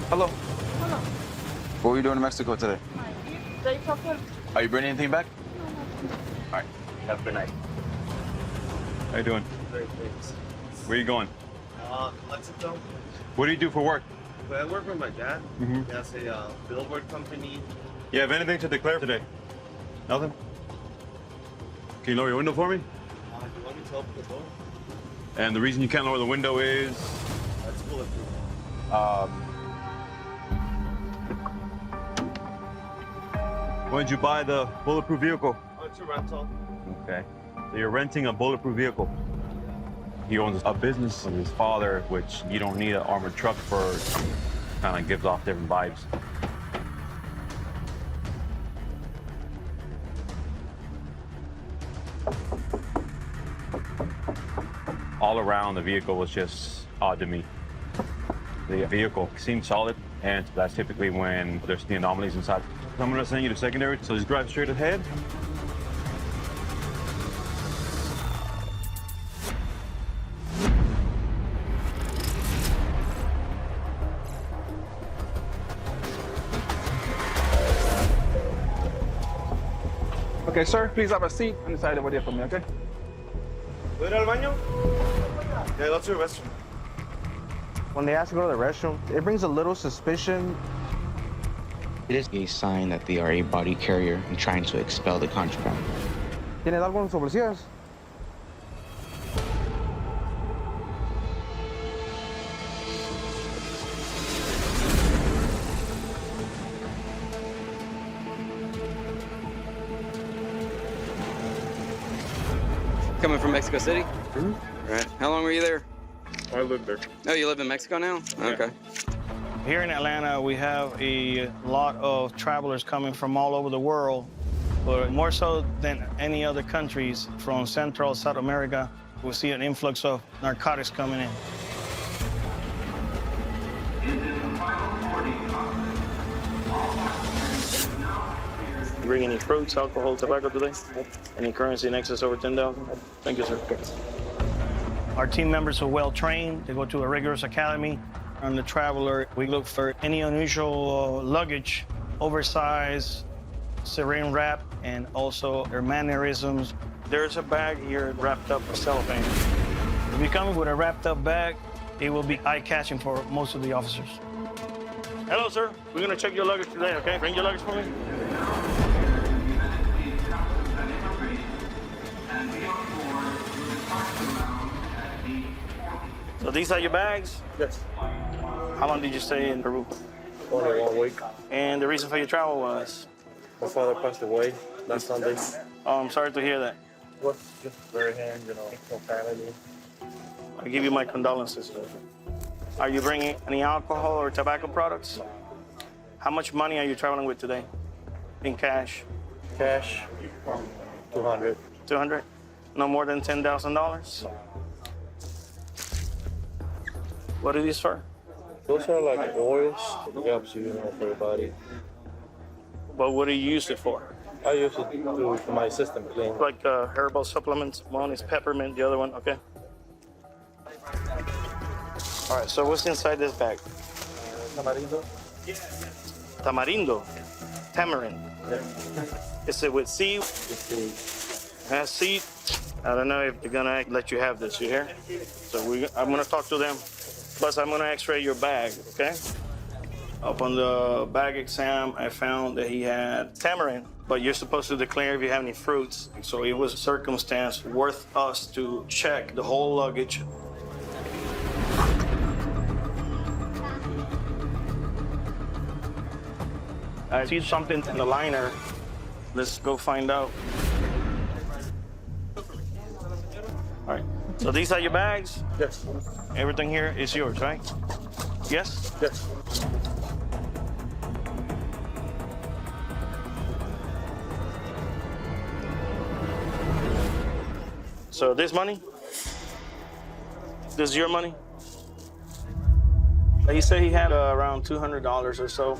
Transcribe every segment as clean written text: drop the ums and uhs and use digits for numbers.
Hello. Hello. What were you doing in Mexico today? Are you bringing anything back? All right. Have a good night. How you doing? Great, thanks. Where you going? Mexico. What do you do for work? But I work with my dad. Mm-hmm. He has a billboard company. You have anything to declare today? Nothing? Can you lower your window for me? You want me to open the door? And the reason you can't lower the window is? That's bulletproof. When did you buy the bulletproof vehicle? Oh, it's a rental. Okay. So you're renting a bulletproof vehicle. He owns a business with his father, which you don't need an armored truck for. Kind of gives off different vibes. All around, the vehicle was just odd to me. The vehicle seemed solid, and that's typically when there's the anomalies inside. I'm gonna send you to secondary, so just drive straight ahead. Okay, sir, please have a seat on the side over there for me, okay? ¿Puedo ir al baño? Yeah, go to the restroom. When they ask to go to the restroom, it brings a little suspicion. It is a sign that they are a body carrier and trying to expel the contraband. ¿Tienes algo en sus bolsillos? Coming from Mexico City? Mm-hmm. Right. How long were you there? I live there. Oh, you live in Mexico now? Yeah. Okay. Here in Atlanta, we have a lot of travelers coming from all over the world, but more so than any other countries from Central, South America, we see an influx of narcotics coming in. You bring any fruits, alcohol, tobacco today? Any currency in excess over 10,000? Thank you, sir. Our team members are well trained. They go to a rigorous academy. On the traveler, we look for any unusual luggage, oversized, saran wrap, and also their mannerisms. There's a bag here wrapped up with cellophane. If you come with a wrapped up bag, it will be eye-catching for most of the officers. Hello, sir. We're gonna check your luggage today, okay? Bring your luggage for me. So these are your bags? Yes. How long did you stay in Peru? Only 1 week. And the reason for your travel was? My father passed away last Sunday. Oh, I'm sorry to hear that. Was just very hand, no family. I give you my condolences. Are you bringing any alcohol or tobacco products? How much money are you traveling with today? In cash? Cash, 200. 200? No more than $10,000? What are these for? Those are like oils. It helps you, for your body. But what do you use it for? I use it to my system clean. Like herbal supplements. One is peppermint, the other one, okay. All right, so what's inside this bag? Tamarindo. Tamarindo? Tamarind. Yeah. Is it with seed? Has seed? I don't know if they're gonna let you have this, you hear? So I'm gonna talk to them. Plus, I'm gonna x-ray your bag, okay? Up on the bag exam, I found that he had tamarind, but you're supposed to declare if you have any fruits. So it was a circumstance worth us to check the whole luggage. I see something in the liner. Let's go find out. All right, so these are your bags? Yes. Everything here is yours, right? Yes? Yes. So this money? This is your money? He said he had around $200 or so.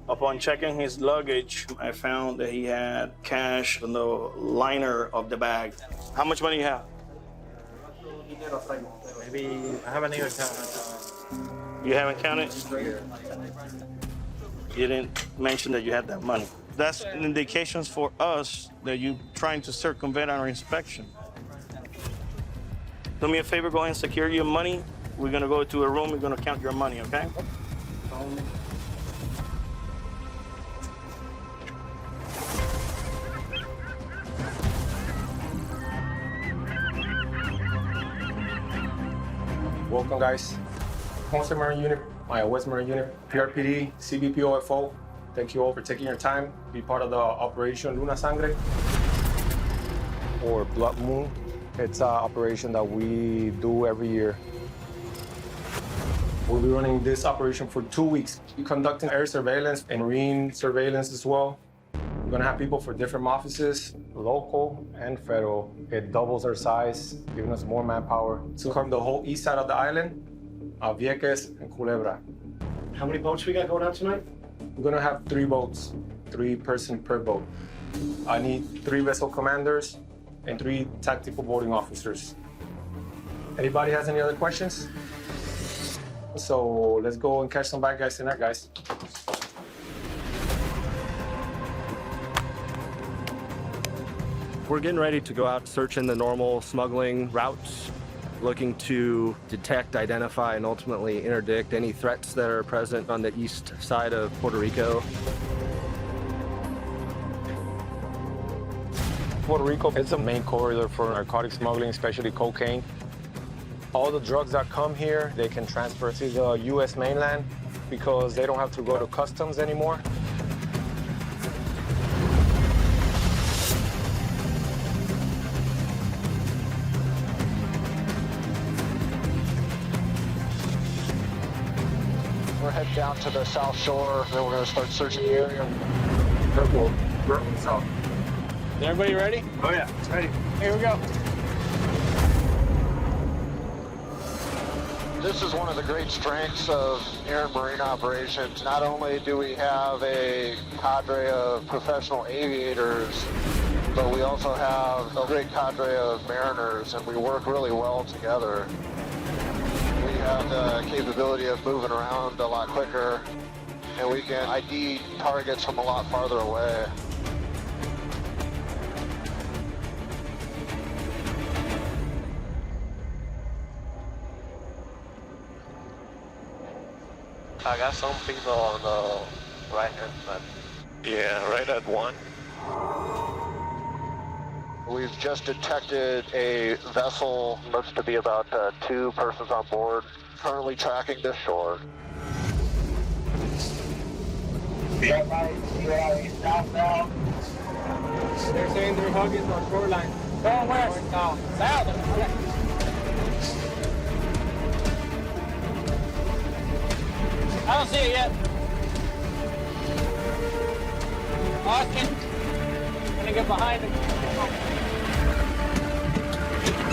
Upon checking his luggage, I found that he had cash in the liner of the bag. How much money do you have? Maybe I haven't even counted. You haven't counted? You didn't mention that you had that money. That's indications for us that you're trying to circumvent our inspection. Do me a favor, go ahead and secure your money. We're gonna go to a room, we're gonna count your money, okay? Welcome, guys. Homestead Marine Unit, my West Marine Unit, PRPD, CBPOFO. Thank you all for taking your time to be part of the Operation Luna Sangre, or Blood Moon. It's an operation that we do every year. We'll be running this operation for 2 weeks. We're conducting air surveillance and marine surveillance as well. We're gonna have people for different offices, local and federal. It doubles our size, giving us more manpower to cover the whole east side of the island, Vieques and Culebra. How many boats we got going out tonight? We're gonna have 3 boats, 3 person per boat. I need 3 vessel commanders and 3 tactical boarding officers. Anybody has any other questions? So let's go and catch some bad guys tonight, guys. We're getting ready to go out searching the normal smuggling routes, looking to detect, identify, and ultimately interdict any threats that are present on the east side of Puerto Rico. Puerto Rico is the main corridor for narcotic smuggling, especially cocaine. All the drugs that come here, they can transfer to the U.S. mainland because they don't have to go to customs anymore. We're heading down to the south shore, then we're going to start searching the area. Purple, south. Is everybody ready? Oh yeah, it's ready. Here we go. This is one of the great strengths of air and marine operations. Not only do we have a cadre of professional aviators, but we also have a great cadre of mariners, and we work really well together. We have the capability of moving around a lot quicker, and we can ID targets from a lot farther away. I got some people on the right hand side. Yeah, right at 1. We've just detected a vessel, looks to be about 2 persons on board, currently tracking this shore. Southbound. They're saying they're hugging our shoreline. Going west. Going south. South. Okay. I don't see it yet. Austin, I'm gonna get behind him.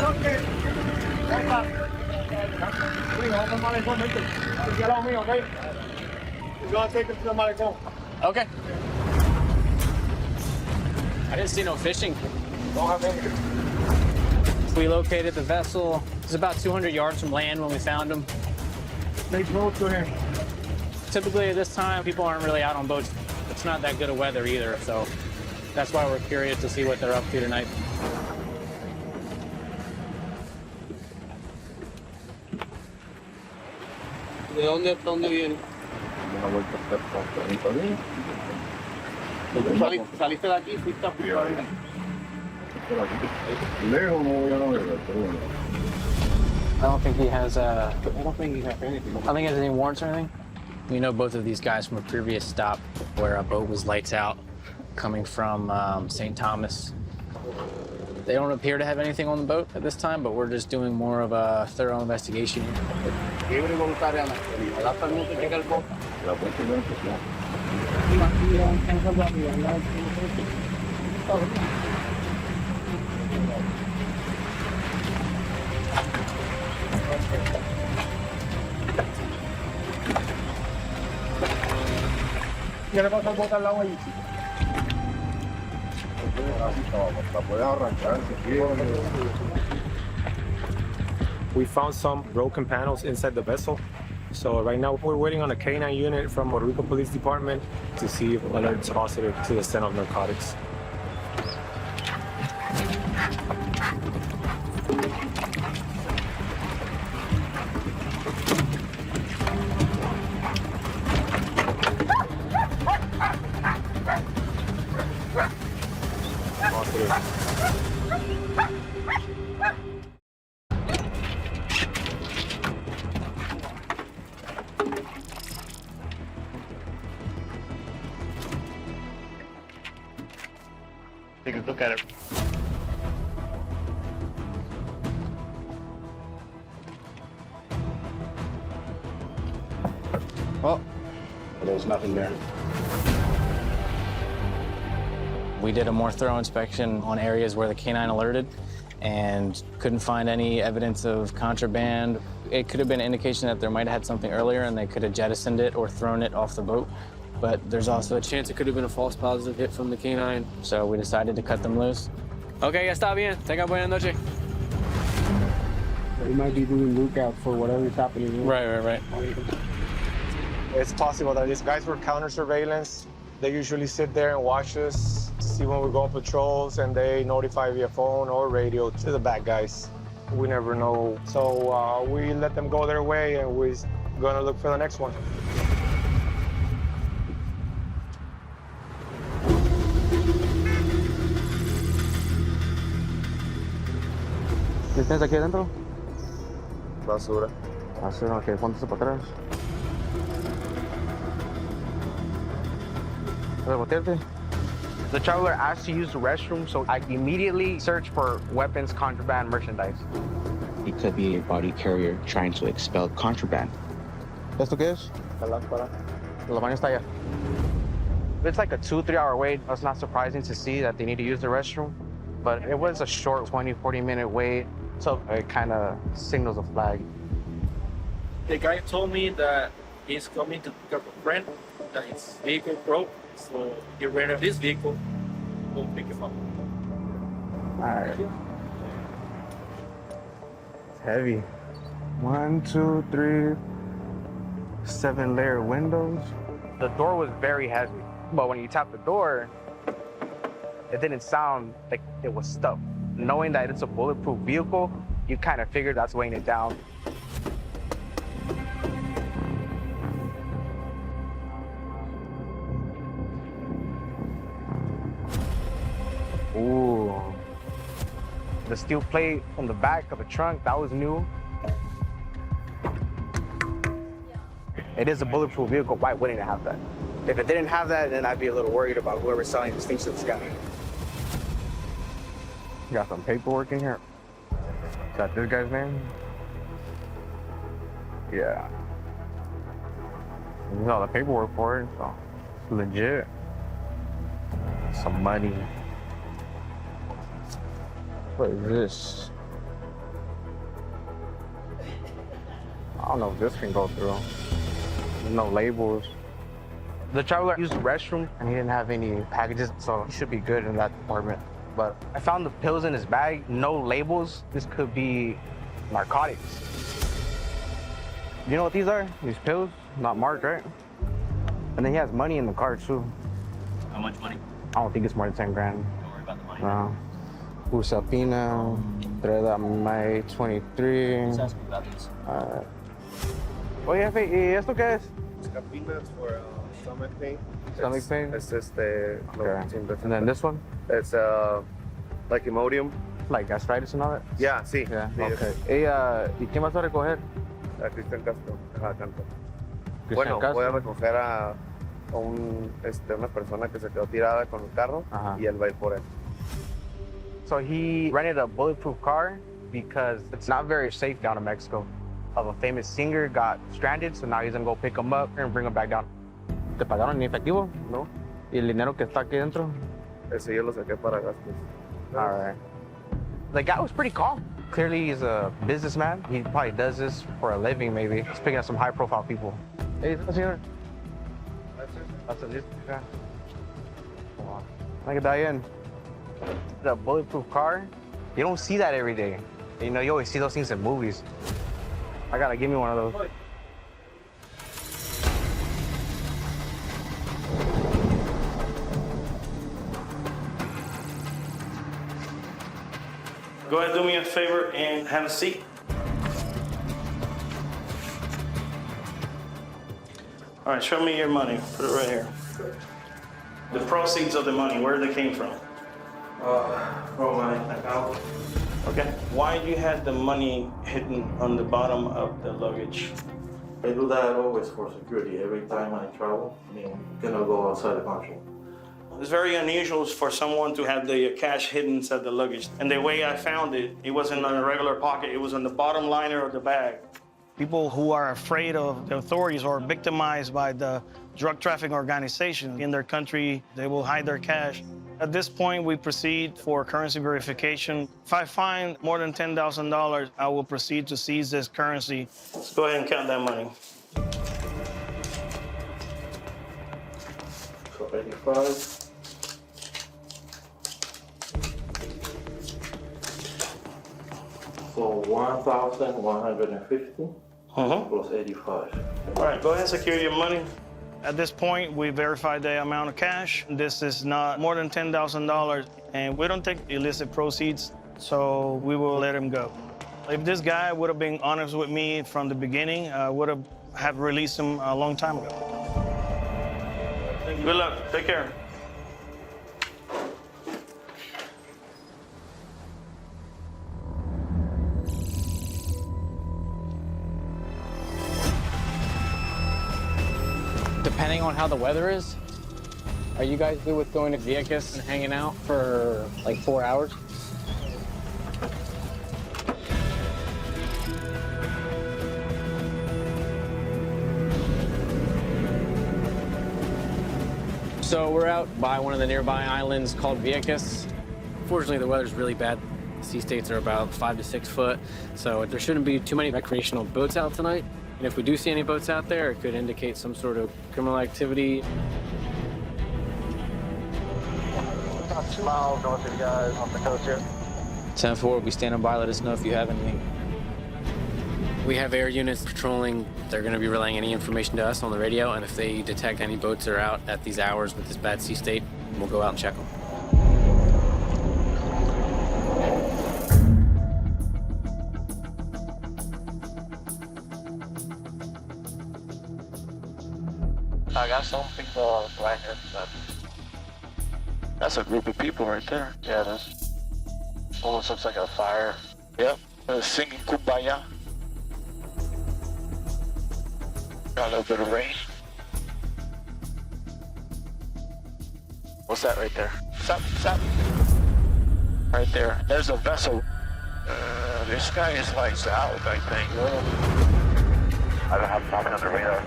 Okay. Back up. Get on me, okay? We're gonna take him to the malecón. Okay. I didn't see no fishing. Don't have anything. We located the vessel. It was about 200 yards from land when we found him. They drove to him. Typically at this time, people aren't really out on boats. It's not that good of weather either, so that's why we're curious to see what they're up to tonight. ¿De dónde viene? Saliste de aquí y fuiste a Puerto I don't think he has I think he has any warrants or anything. We know both of these guys from a previous stop where a boat was lights out coming from St. Thomas. They don't appear to have anything on the boat at this time, but we're just doing more of a thorough investigation here. ¿Qué le pasa al bote al lado ahí? La puedes arrancar si quieres. We found some broken panels inside the vessel. So right now we're waiting on a K9 unit from Puerto Rico Police Department to see if alert's positive to the scent of narcotics. Take a look at it. Well, There's nothing there. we did a more thorough inspection on areas where the K9 alerted and couldn't find any evidence of contraband. It could have been an indication that there might have had something earlier and they could have jettisoned it or thrown it off the boat. But there's also a chance it could have been a false positive hit from the K9. So we decided to cut them loose. Okay, ya está bien. Tenga buena noche. We might be doing lookout for whatever's happening. Right. It's possible that these guys were counter surveillance. They usually sit there and watch us to see when we go on patrols, and they notify via phone or radio to the bad guys. We never know. So we let them go their way, and we're gonna look for the next one. ¿Qué tienes aquí adentro? Basura. Basura, ok. Póntese para atrás. The traveler asked to use the restroom, so I immediately searched for weapons, contraband, merchandise. He could be a body carrier trying to expel contraband. ¿Esto qué es? La lámpara. El baño está allá. It's like a 2-3 hour wait. It's not surprising to see that they need to use the restroom, but it was a short 20-40 minute wait, so it kind of signals a flag. The guy told me that he's coming to pick up a friend, that his vehicle broke, so he rented this vehicle, go pick him up. Alright. It's heavy. 1, 2, 3, 7-layer windows. The door was very heavy, but when you tap the door, it didn't sound like it was stuck. Knowing that it's a bulletproof vehicle, you kind of figured that's weighing it down. Ooh. The steel plate on the back of the trunk, that was new. It is a bulletproof vehicle. Why wouldn't it have that? If it didn't have that, then I'd be a little worried about whoever's selling these things to this guy. Got some paperwork in here. Is that this guy's name? Yeah. There's all the paperwork for it, so it's legit. Some money. What is this? I don't know if this can go through. There's no labels. The traveler used the restroom and he didn't have any packages, so he should be good in that department. But I found the pills in his bag, no labels. This could be narcotics. You know what these are? These pills? Not marked, right? And then he has money in the car too. How much money? I don't think it's more than 10 grand. Don't worry about the money. No. Usapina, Treda May 23. Just ask me about this. Oye, jefe, ¿y esto qué es? Capinas for stomach pain. Stomach pain? It's just Okay. And then this one? It's like Imodium. Like gastritis and all that? Yeah, sí. Yeah, Sí, okay. ¿Y quién vas a recoger? A Cristian Castro. Ajá, Canto. Cristian Bueno, Castro. voy a recoger a una persona que se quedó tirada con el carro. Ajá. Y él va a ir por él. So he rented a bulletproof car because it's not very safe down in Mexico. A famous singer got stranded, so now he's gonna go pick him up and bring him back down. ¿Te pagaron en efectivo? No. ¿Y el dinero que está aquí dentro? Ese yo lo saqué para gastos. All right. The guy was pretty calm. Clearly he's a businessman. He probably does this for a living, maybe. He's picking up some high-profile people. Hey, señor. That's it. Yeah. Wow. Look at that in. The bulletproof car. You don't see that every day. You know, you always see those things in movies. I gotta give me one of those. Go ahead, do me a favor and have a seat. All right, show me your money. Put it right here. The proceeds of the money, where they came from? From my account. Okay. Why you had the money hidden on the bottom of the luggage? I do that always for security. Every time I travel, I mean, cannot go outside the country. It's very unusual for someone to have the cash hidden inside the luggage. And the way I found it, it wasn't on a regular pocket. It was on the bottom liner of the bag. People who are afraid of the authorities or victimized by the drug trafficking organization in their country, they will hide their cash. At this point, we proceed for currency verification. If I find more than $10,000, I will proceed to seize this currency. Let's go ahead and count that money. So 85. So 1,150 plus 85. All right, go ahead and secure your money. At this point, we verified the amount of cash. This is not more than $10,000, and we don't take illicit proceeds, so we will let him go. If this guy would have been honest with me from the beginning, I would have released him a long time ago. Good luck. Take care. Depending on how the weather is, are you guys good with going to Vieques and hanging out for like 4 hours? So we're out by one of the nearby islands called Vieques. Fortunately, the weather's really bad. Sea states are about 5 to 6 foot, so there shouldn't be too many recreational boats out tonight. And if we do see any boats out there, it could indicate some sort of criminal activity. About 2 miles north of you guys off the coast here. 10-4 will be standing by. Let us know if you have anything. We have air units patrolling. They're going to be relaying any information to us on the radio, and if they detect any boats that are out at these hours with this bad sea state, we'll go out and check them. I got some people right here. That's a group of people right there. Yeah, it is. Almost looks like a fire. Yep. Singing Kumbaya. Got a little bit of rain. What's that right there? Stop. Right there. There's a vessel. This guy is lights out, I think. I don't have something on the radar.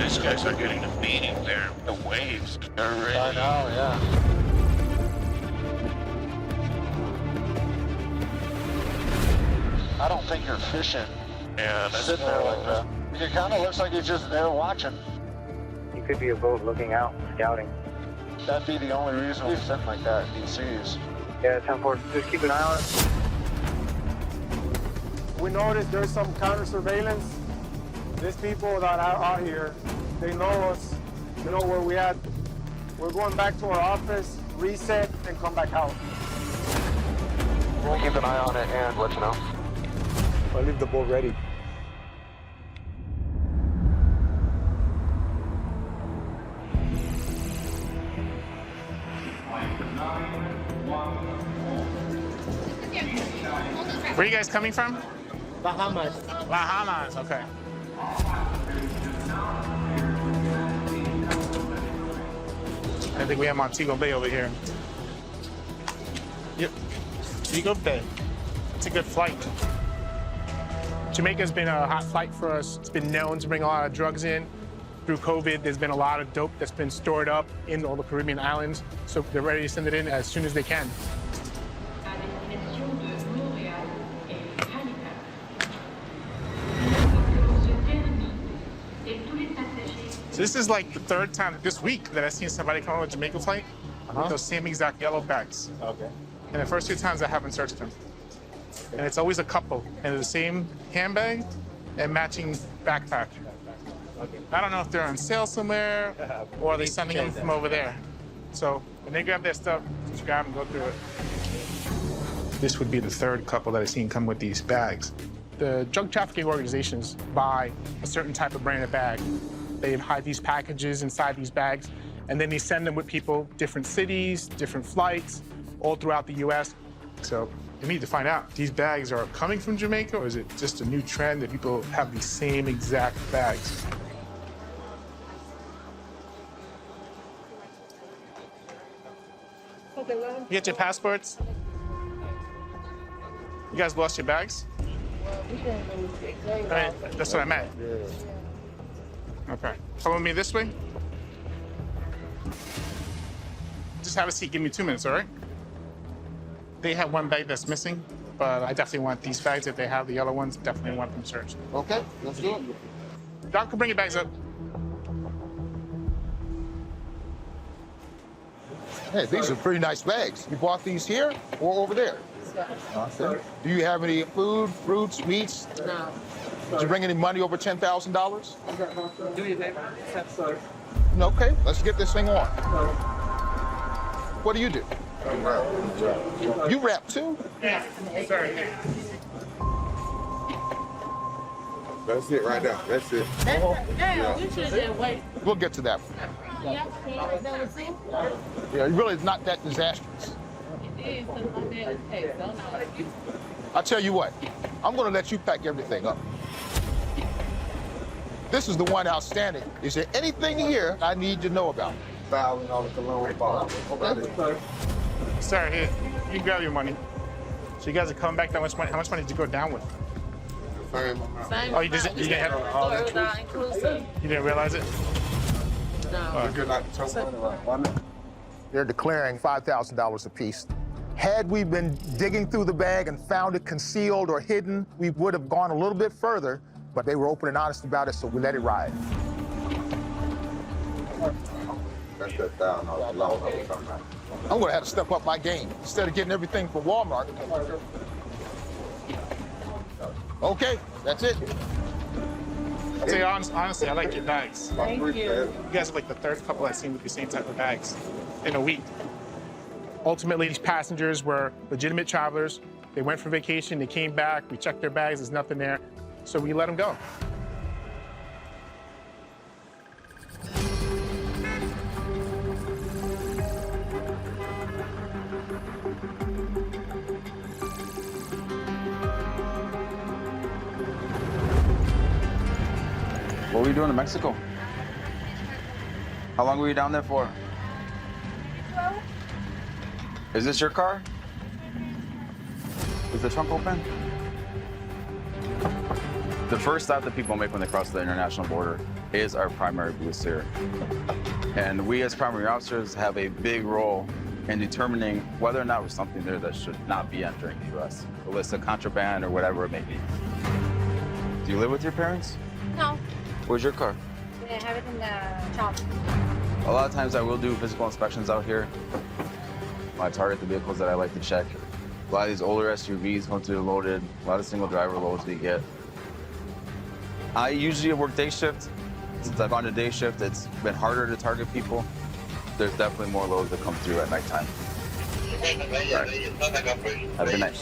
These guys are getting the beating there. The waves are ready. I know, yeah. I don't think you're fishing. Yeah, that's sitting there like that. It kind of looks like you're just there watching. You could be a boat looking out, scouting. That'd be the only reason we're sitting like that in these seas. Yeah, 10-4. Just keep an eye on it. We noticed there's some counter surveillance. These people that are out here, they know us, they know where we're at. We're going back to our office, reset, and come back out. We'll keep an eye on it and let you know. I'll leave the boat ready. Where are you guys coming from? Bahamas. Bahamas, okay. I think we have Montego Bay over here. Yep, Montego Bay. It's a good flight. Jamaica's been a hot flight for us. It's been known to bring a lot of drugs in. Through COVID, there's been a lot of dope that's been stored up in all the Caribbean islands, so they're ready to send it in as soon as they can. So this is like the third time this week that I've seen somebody come on a Jamaica flight. with those same exact yellow bags. Okay. And the first 2 times I haven't searched them. And it's always a couple, and the same handbag and matching backpack. Okay. I don't know if they're on sale somewhere or they're sending them from over there. So when they grab their stuff, just grab and go through it. This would be the 3rd couple that I've seen come with these bags. The drug trafficking organizations buy a certain type of branded bag. They hide these packages inside these bags, and then they send them with people, different cities, different flights, all throughout the U.S. So we need to find out, these bags are coming from Jamaica, or is it just a new trend that people have these same exact bags? You get your passports? You guys lost your bags? Right, that's what I meant. Okay. Follow me this way. Just have a seat. Give me 2 minutes, all right? They have 1 bag that's missing, but I definitely want these bags. If they have the yellow ones, definitely want them searched. Okay, let's do it. Doc, bring your bags up. Hey, these are pretty nice bags. You bought these here or over there? Okay. Do you have any food, fruits, meats? No. Did you bring any money over $10,000? Do you favor? Okay, let's get this thing on. What do you do? You rap too? Yeah. Sorry. That's it right now. That's it. We should have wait. We'll get to that. Yeah, it really is not that disastrous. I tell you what, I'm gonna let you pack everything up. This is the one outstanding. Is there anything here I need to know about? $1,000 cologne bottle. Sir, here, you can grab your money. So you guys are coming back. How much money did you go down with? Same. Oh, you didn't You didn't realize it? No. They're declaring $5,000 apiece. Had we been digging through the bag and found it concealed or hidden, we would have gone a little bit further, but they were open and honest about it, so we let it ride. That's that $1,000 cologne I was talking about. I'm gonna have to step up my game. Instead of getting everything from Walmart. Okay, that's it. I'll tell you honestly, I like your bags. Thank you. You guys are like the 3rd couple I've seen with the same type of bags in a week. Ultimately, these passengers were legitimate travelers. They went for vacation, they came back, we checked their bags, there's nothing there, so we let them go. What were you doing in Mexico? How long were you down there for? Is this your car? Is the trunk open? The first stop that people make when they cross the international border is our primary booth here. And we as primary officers have a big role in determining whether or not there's something there that should not be entering the U.S. A list of contraband or whatever it may be. Do you live with your parents? No. Where's your car? I have it in the shop. A lot of times I will do physical inspections out here. I target the vehicles that I like to check. A lot of these older SUVs, once they're loaded, a lot of single driver loads we get. I usually work day shift. Since I've gone to day shift, it's been harder to target people. There's definitely more loads that come through at nighttime. Right. Have a good night.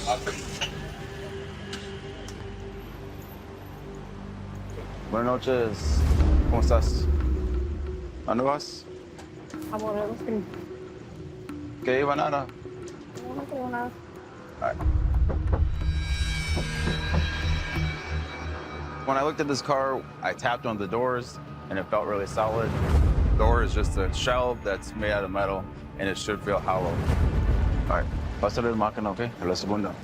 Buenas noches. ¿Cómo estás? ¿A dónde vas? ¿Qué iba nada? No tengo nada. All right. When I looked at this car, I tapped on the doors and it felt really solid. The door is just a shell that's made out of metal and it should feel hollow. All right, pásale el máquina, okay? La segunda.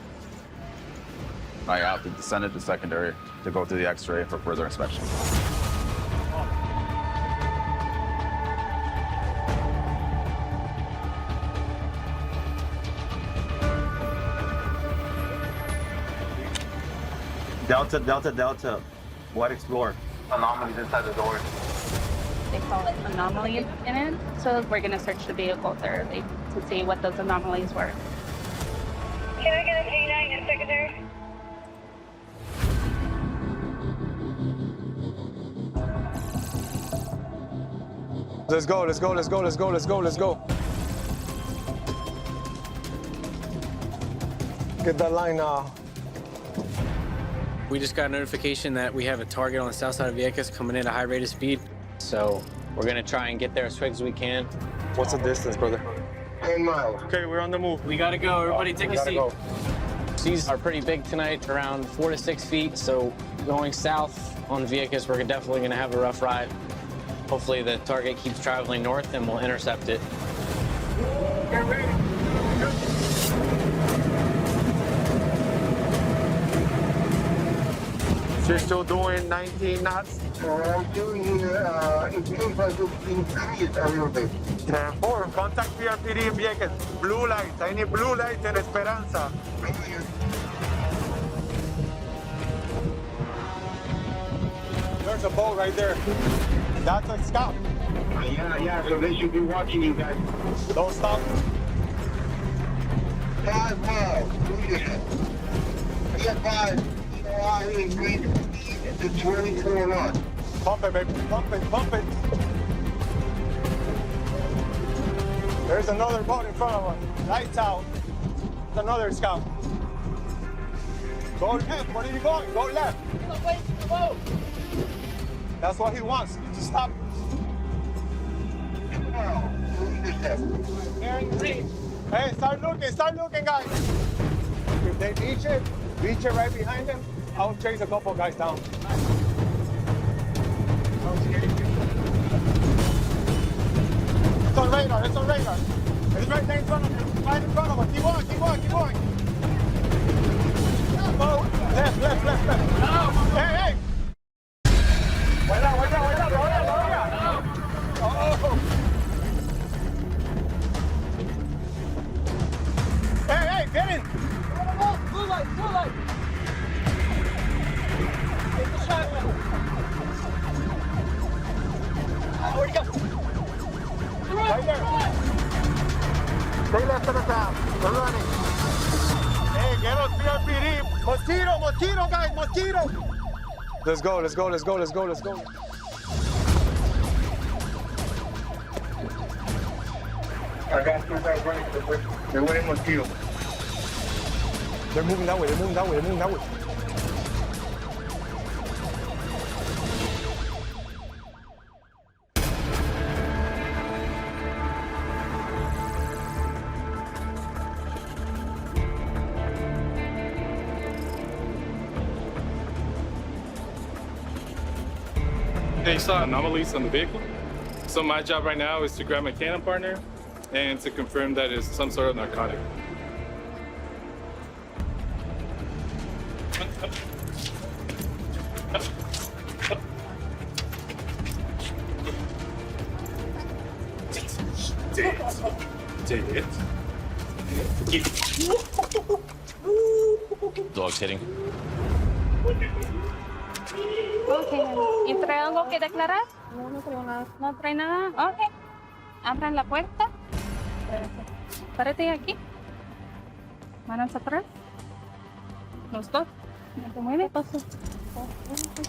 I have to send it to secondary to go through the X-ray for further inspection. Delta, Delta, Delta. White Explorer. Anomalies inside the door. they saw anomalies in it. So we're gonna search the vehicle thoroughly to see what those anomalies were. Can I get a G9 in secondary? Let's go, let's go, let's go, let's go, let's go, let's go. Get that line now. We just got a notification that we have a target on the south side of Vieques coming in at a high rate of speed. So we're gonna try and get there as quick as we can. What's the distance, brother? 10 miles. Okay, we're on the move. We gotta go, everybody take a seat. Go. Seas are pretty big tonight, around 4 to 6 feet. So going south on Vieques, we're definitely gonna have a rough ride. Hopefully the target keeps traveling north and we'll intercept it. Get ready. You're still doing 19 knots? I'm doing, it seems like it's increased a little bit. 10-4, contact PRPD in Vieques. Blue lights, I need blue lights in Esperanza. There's a boat right there. That's a scout. Yeah, so they should be watching you guys. Don't stop. 5 miles. Be advised, I increased to 24 knots. Pump it, baby. Pump it, pump it. There's another boat in front of us. Lights out. There's another scout. Go left. Where are you going? Go left. Wait for the boat. That's what he wants. You just stop. Hey, start looking, guys. If they reach it right behind them, I'll chase a couple guys down. It's on radar, it's on radar. It's right there in front of him, right in front of us. Keep going, keep going, keep going. Oh, left. No. Hey. Wait out. Oh. Hey, get in. Blue light. Take the shotgun. Where'd he go? Right there. Stay left of the town. We're running. Hey, get us PRPD. Mosquito, guys, mosquito. Let's go. I got 2 guys running to the bridge. They're winning mosquito. They're moving that way. They saw anomalies on the vehicle. So my job right now is to grab my cannon partner and to confirm that it's some sort of narcotic. Dog's hitting. Okay. ¿Y trae algo que declarar? No traigo nada. ¿No trae nada? Ok. Abran la puerta. Párate aquí. Manos atrás. Los dos. No te mueves.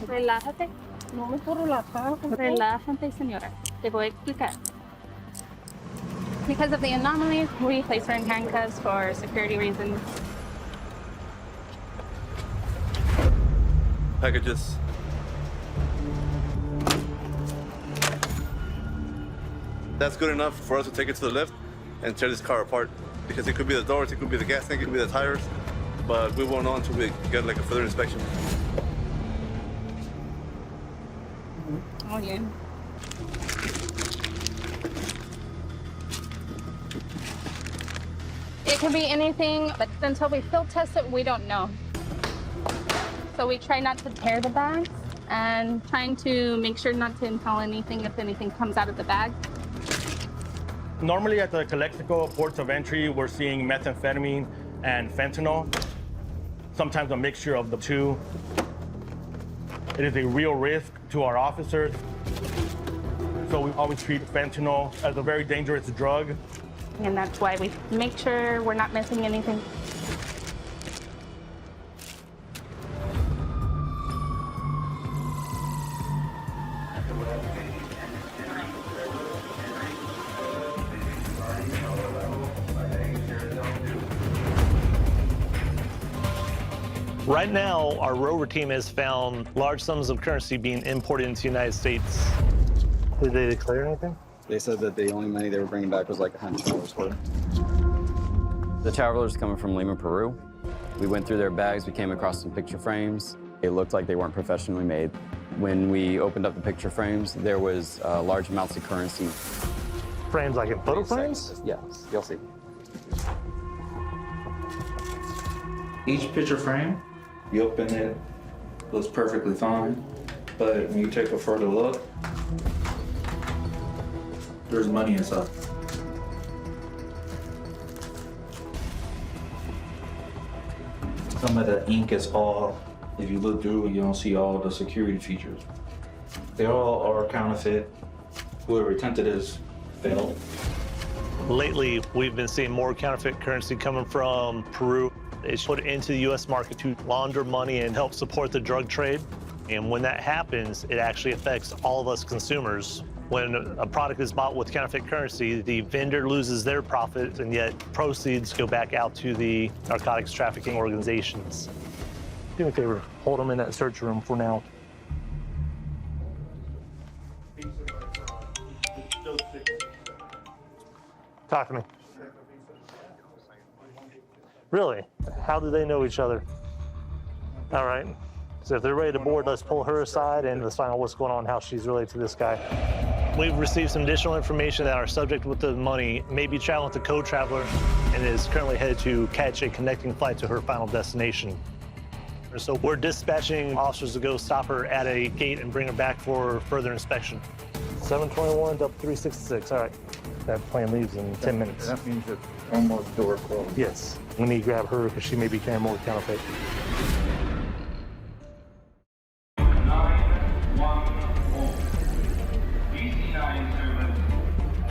Relájate. No me puedo relajar. Relájate, señora. Te voy a explicar. Because of the anomalies, we place her in handcuffs for security reasons. Packages. That's good enough for us to take it to the lift and tear this car apart. Because it could be the doors, it could be the gas tank, it could be the tires. But we won't know until we get like a further inspection. Oh, yeah. It could be anything, but until we field test it, we don't know. So we try not to tear the bags and trying to make sure not to impel anything if anything comes out of the bag. Normally at the Calexico ports of entry, we're seeing methamphetamine and fentanyl, sometimes a mixture of the two. It is a real risk to our officers. Rico, we always treat fentanyl as a very dangerous drug. And that's why we make sure we're not missing anything. Right now, our rover team has found large sums of currency being imported into the United States. Did they declare anything? They said that the only money they were bringing back was like $100 worth. The travelers coming from Lima, Peru. We went through their bags, we came across some picture frames. It looked like they weren't professionally made. When we opened up the picture frames, there was large amounts of currency. Frames like in photo frames? Yes, you'll see. Each picture frame, you open it, looks perfectly fine. But when you take a further look, there's money inside. Some of the ink is all, if you look through, you don't see all the security features. They all are counterfeit. Whoever attempted this failed. Lately, we've been seeing more counterfeit currency coming from Peru. It's put into the U.S. market to launder money and help support the drug trade. And when that happens, it actually affects all of us consumers. When a product is bought with counterfeit currency, the vendor loses their profit, and yet proceeds go back out to the narcotics trafficking organizations. Do me a favor, hold them in that search room for now. Talk to me. Really? How do they know each other? All right. So if they're ready to board, let's pull her aside and let's find out what's going on, how she's related to this guy. We've received some additional information that our subject with the money may be traveling with a co-traveler and is currently headed to catch a connecting flight to her final destination. So we're dispatching officers to go stop her at a gate and bring her back for further inspection. 721, 366, all right. That plane leaves in 10 minutes. That means it's almost door closed. Yes, we need to grab her because she may be carrying more counterfeit.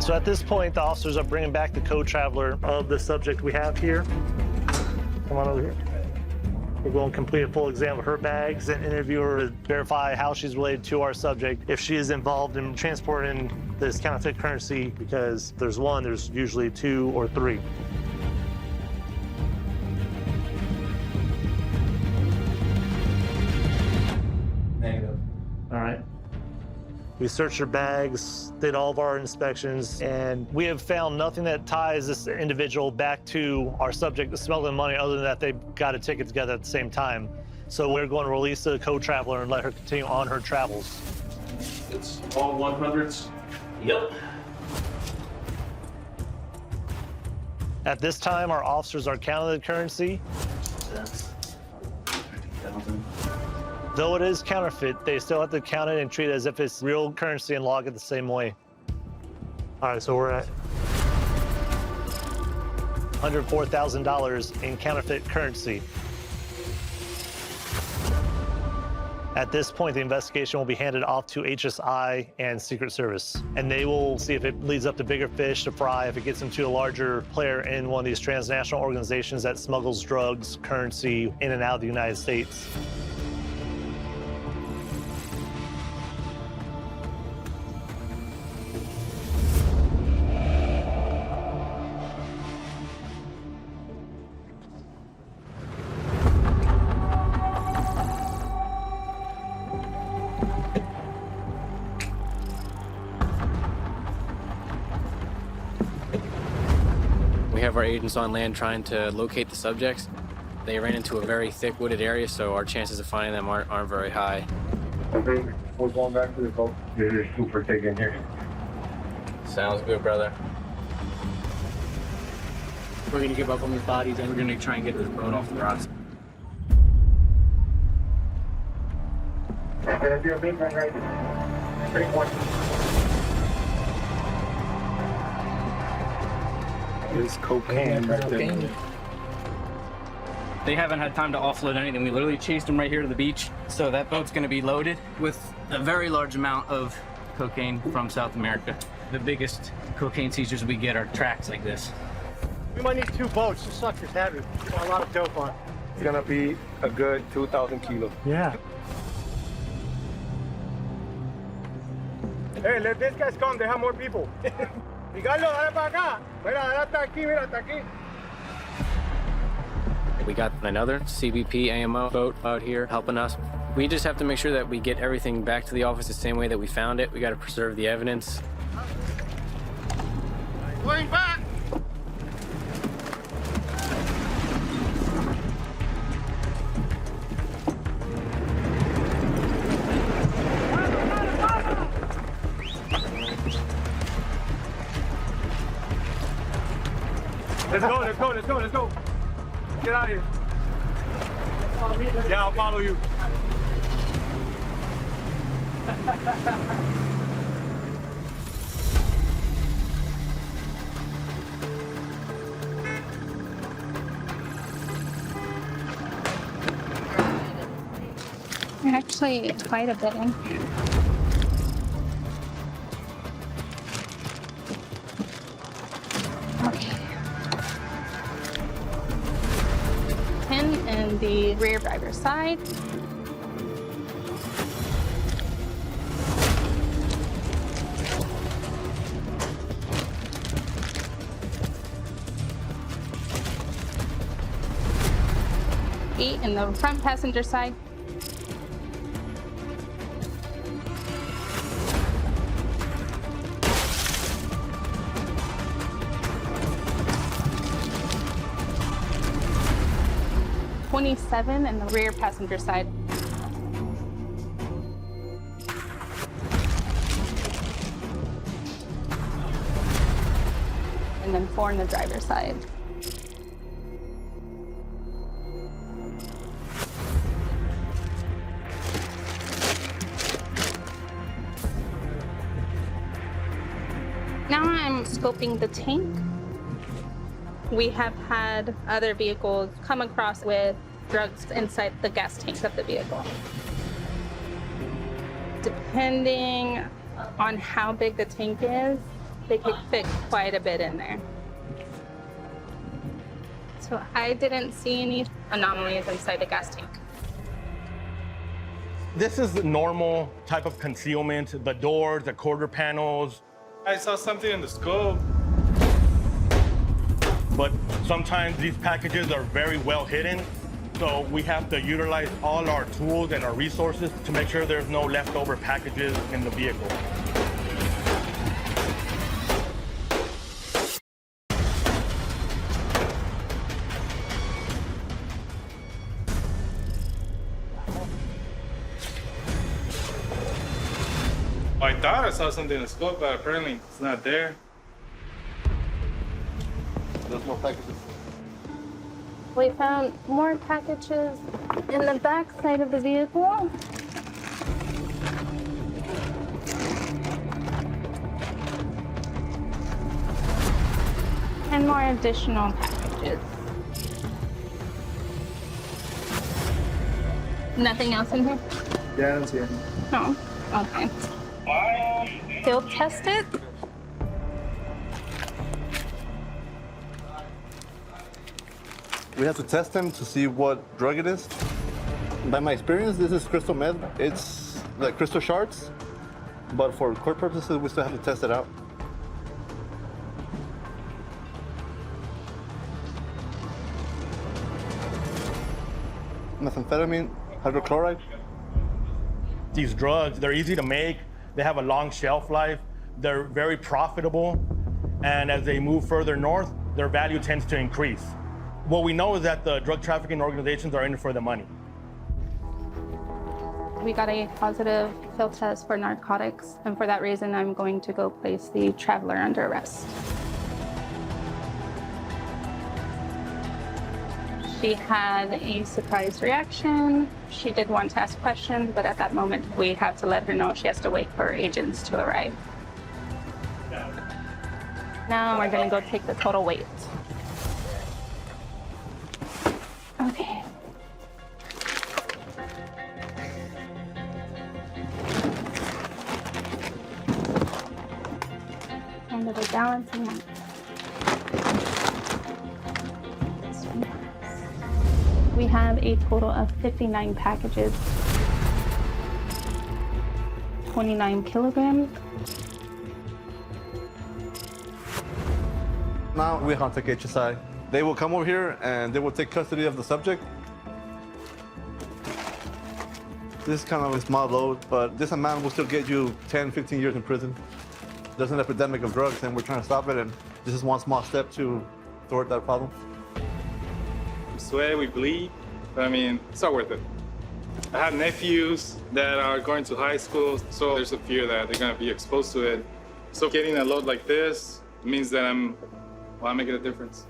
So at this point, the officers are bringing back the co-traveler of the subject we have here. Come on over here. We're going to complete a full exam of her bags and interview her to verify how she's related to our subject, if she is involved in transporting this counterfeit currency, because there's one, there's usually two or three. Negative. All right. We searched her bags, did all of our inspections, and we have found nothing that ties this individual back to our subject smuggling money other than that they got a ticket together at the same time. So we're going to release the co-traveler and let her continue on her travels. It's all 100s. Yep. At this time, our officers are counting the currency. Though it is counterfeit, they still have to count it and treat it as if it's real currency and log it the same way. All right, so we're at $104,000 in counterfeit currency. At this point, the investigation will be handed off to HSI and Secret Service, and they will see if it leads up to bigger fish to fry, if it gets into a larger player in one of these transnational organizations that smuggles drugs, currency in and out of the United States. We have our agents on land trying to locate the subjects. They ran into a very thick wooded area, so our chances of finding them aren't very high. Okay, we're going back to the boat. There's super thick in here. Sounds good, brother. We're gonna give up on these bodies and we're gonna try and get this boat off the rocks. There's your big one right there. Big one. There's cocaine right there. They haven't had time to offload anything. We literally chased them right here to the beach. So that boat's gonna be loaded with a very large amount of cocaine from South America. The biggest cocaine seizures we get are tracks like this. We might need 2 boats. This sucker's heavy. Got a lot of dope on. It's gonna be a good 2,000 kilos. Yeah. Hey, let these guys come. They have more people. Ricardo, dale para acá. Mira, dale hasta aquí, mira, hasta aquí. We got another CBP AMO boat out here helping us. We just have to make sure that we get everything back to the office the same way that we found it. We got to preserve the evidence. Going back. Let's go, let's go, let's go, let's go. Get out of here. Yeah, I'll follow you. Actually, quite a bit in here. Okay. 10 in the rear driver's side. Eight in the front passenger side. $27 in the rear passenger side. And then 4 in the driver's side. Now I'm scoping the tank. We have had other vehicles come across with drugs inside the gas tank of the vehicle. Depending on how big the tank is, they could fit quite a bit in there. So I didn't see any anomalies inside the gas tank. This is the normal type of concealment, the doors, the quarter panels. I saw something in the scope. But sometimes these packages are very well hidden, so we have to utilize all our tools and our resources to make sure there's no leftover packages in the vehicle. I thought I saw something in the scope, but apparently it's not there. There's no packages. We found more packages in the back side of the vehicle. And more additional packages. Nothing else in here? Yeah, I don't see anything. No? Okay. Field test it. We have to test them to see what drug it is. By my experience, this is crystal meth. It's like crystal shards, but for court purposes, we still have to test it out. Methamphetamine, hydrochloride. These drugs, they're easy to make. They have a long shelf life. They're very profitable. And as they move further north, their value tends to increase. What we know is that the drug trafficking organizations are in it for the money. We got a positive field test for narcotics, and for that reason, I'm going to go place the traveler under arrest. She had a surprise reaction. She did want to ask questions, but at that moment, we had to let her know she has to wait for agents to arrive. Now we're gonna go take the total weight. Okay. under the balancing act. We have a total of 59 packages, 29 kilograms. Now we contact HSI. They will come over here and they will take custody of the subject. This is kind of a small load, but this amount will still get you 10, 15 years in prison. There's an epidemic of drugs and we're trying to stop it, and this is one small step to thwart that problem. We sweat, we bleed, but I mean, it's not worth it. I have nephews that are going to high school, so there's a fear that they're gonna be exposed to it. So getting a load like this means that I'm making a difference.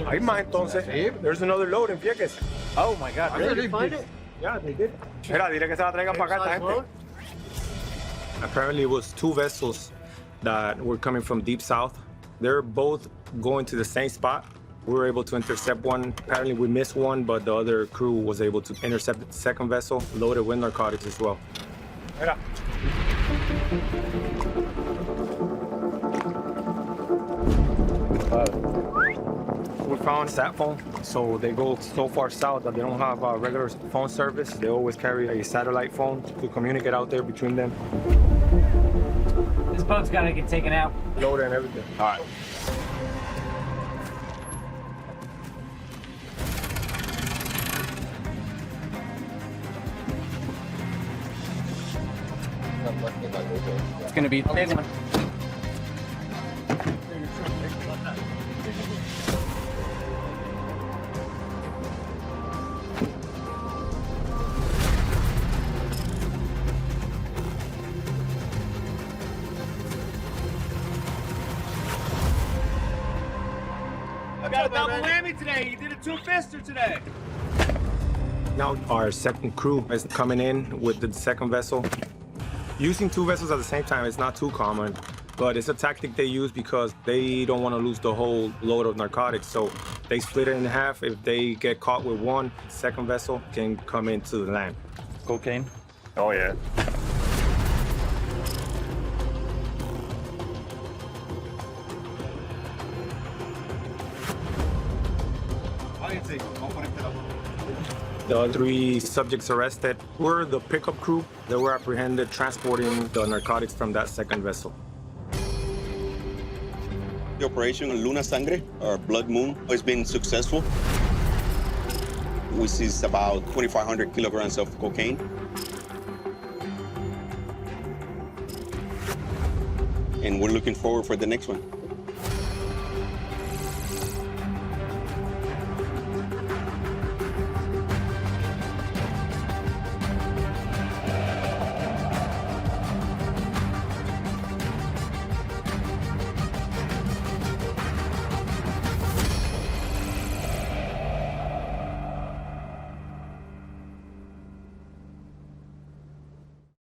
Hay más entonces. There's another load in Vieques. Oh my God, really? Did you find it? Yeah, they did. Mira, dile que se la traigan para acá esta gente. Apparently it was two vessels that were coming from deep south. They're both going to the same spot. We were able to intercept one. Apparently we missed one, but the other crew was able to intercept the second vessel, loaded with narcotics as well. Mira. We found sat phone, so they go so far south that they don't have a regular phone service. They always carry a satellite phone to communicate out there between them. This boat's gotta get taken out. Loaded and everything. All right. It's gonna be a big one. I got a double whammy today. You did a two-fister today. Now our second crew is coming in with the second vessel. Using two vessels at the same time is not too common, but it's a tactic they use because they don't want to lose the whole load of narcotics. So they split it in half. If they get caught with one, second vessel can come into the land. Cocaine? Oh, yeah. The three subjects arrested were the pickup crew. They were apprehended transporting the narcotics from that second vessel. The operation Luna Sangre, or Blood Moon, has been successful. We seized about 2,500 kilograms of cocaine. And we're looking forward for the next one.